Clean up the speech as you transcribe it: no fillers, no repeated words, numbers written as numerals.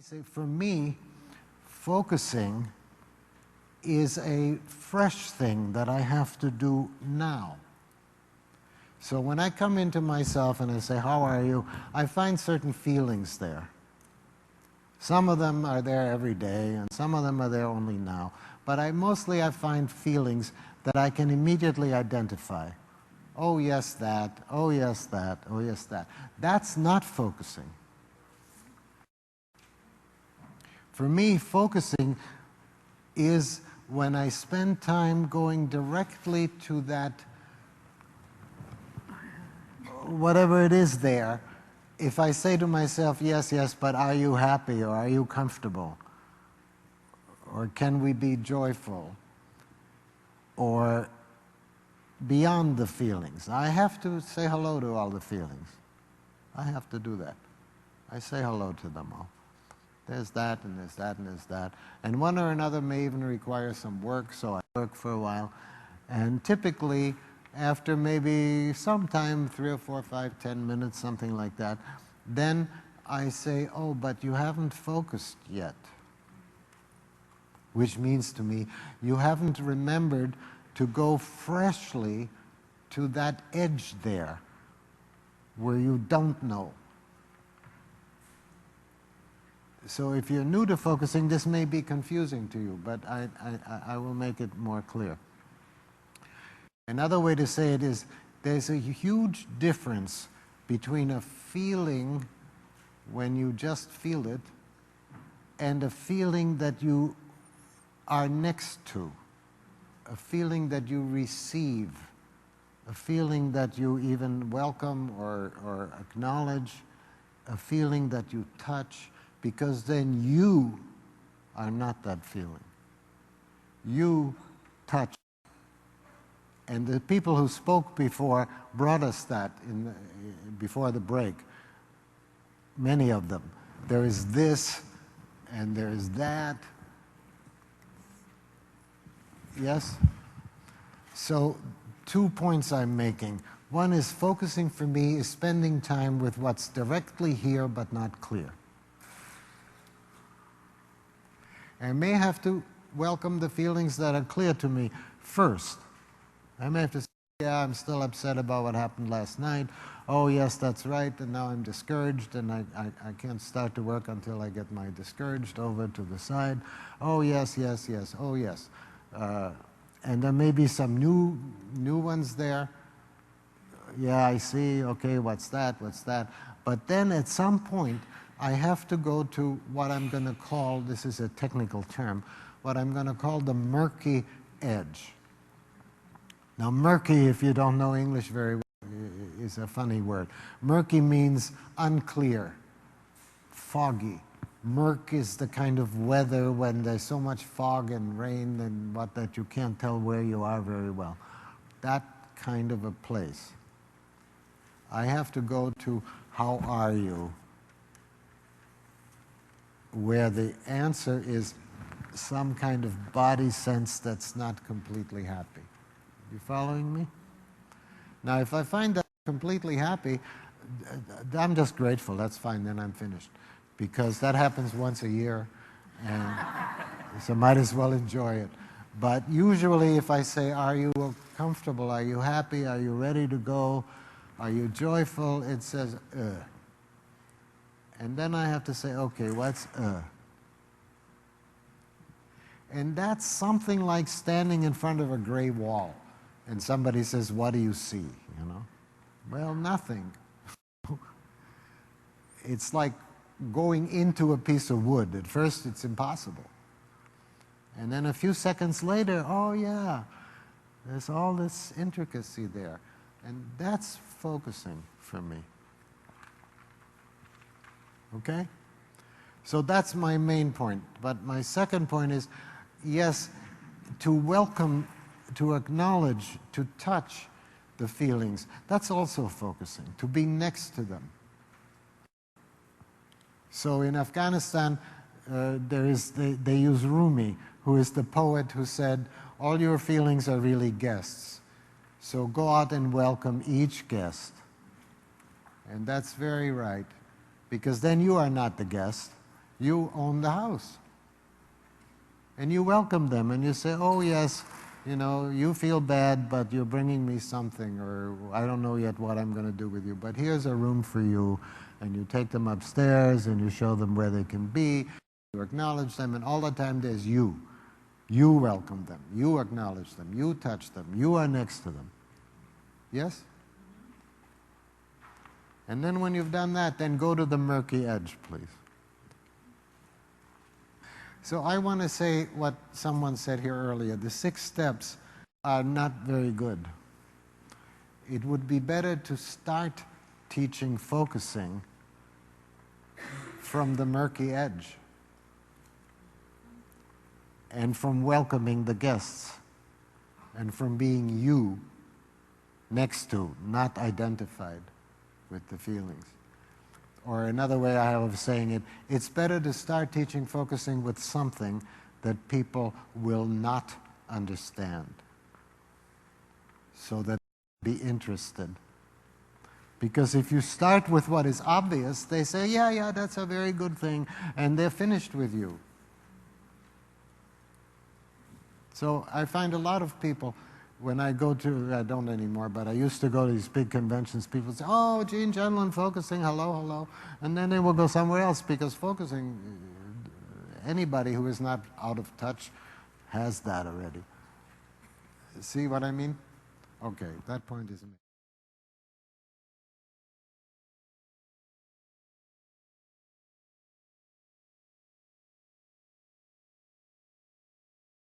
See, for me, focusing is a fresh thing that I have to do now. So when I come into myself and I say, how are you? I find certain feelings there. Some of them are there every day, and some of them are there only now. But I find feelings that I can immediately identify. Oh, yes, that. Oh, yes, that. Oh, yes, that. That's not focusing. For me, focusing is when I spend time going directly to that, whatever it is there. If I say to myself, yes, yes, but are you happy, or are you comfortable? Or can we be joyful? Or beyond the feelings. I have to say hello to all the feelings. I have to do that. I say hello to them all. There's that, and there's that, and there's that. And one or another may even require some work, so I work for a while. And typically, after maybe sometime 3 or 4, 5, 10 minutes, something like that, then I say, oh, but you haven't focused yet. Which means to me, you haven't remembered to go freshly to that edge there where you don't know. So if you're new to focusing, this may be confusing to you, but I will make it more clear. Another way to say it is, there's a huge difference between a feeling when you just feel it and a feeling that you are next to, a feeling that you receive, a feeling that you even welcome or acknowledge, a feeling that you touch, because then you are not that feeling. You touch. And the people who spoke before brought us that before the break, many of them. There is this, and there is that. Yes? So, 2 points I'm making. One is focusing for me is spending time with what's directly here but not clear. I may have to welcome the feelings that are clear to me first. I may have to say, yeah, I'm still upset about what happened last night. Oh, yes, that's right, and now I'm discouraged, and I can't start to work until I get my discouraged over to the side. Oh, yes, yes, yes, oh, yes. And there may be some new ones there. Yeah, I see, okay, what's that? But then at some point, I have to go to what I'm going to call, this is a technical term, what I'm going to call the murky edge. Now, murky, if you don't know English very well, is a funny word. Murky means unclear, foggy. Murk is the kind of weather when there's so much fog and rain and what that you can't tell where you are very well. That kind of a place. I have to go to how are you, where the answer is some kind of body sense that's not completely happy. You following me? Now, if I find that completely happy, I'm just grateful. That's fine, then I'm finished. Because that happens once a year, and so might as well enjoy it. But usually if I say, are you comfortable? Are you happy? Are you ready to go? Are you joyful? It says, And then I have to say, okay, what's And that's something like standing in front of a gray wall. And somebody says, what do you see? You know? Well, nothing. It's like going into a piece of wood. At first, it's impossible. And then a few seconds later, oh yeah, there's all this intricacy there. And that's focusing for me. Okay? So that's my main point. But my second point is, yes, to welcome, to acknowledge, to touch the feelings, that's also focusing, to be next to them. So in Afghanistan, they use Rumi, who is the poet who said, all your feelings are really guests. So go out and welcome each guest. And that's very right, because then you are not the guest. You own the house. And you welcome them and you say, oh yes, you know, you feel bad, but you're bringing me something, or I don't know yet what I'm going to do with you, but here's a room for you. And you take them upstairs and you show them where they can be. You acknowledge them, and all the time there's you. You welcome them. You acknowledge them. You touch them. You are next to them. Yes? And then when you've done that, then go to the murky edge, please. So I want to say what someone said here earlier. The 6 steps are not very good. It would be better to start teaching focusing from the murky edge and from welcoming the guests and from being you next to, not identified with the feelings. Or another way I have of saying it, it's better to start teaching focusing with something that people will not understand, so that they'll be interested. Because if you start with what is obvious, they say, yeah, yeah, that's a very good thing, and they're finished with you. So I find a lot of people, when I go to, I don't anymore, but I used to go to these big conventions, people say, oh, Gene Gendlin, focusing, hello, hello. And then they will go somewhere else, because focusing, anybody who is not out of touch has that already. See what I mean? Okay, that point is amazing.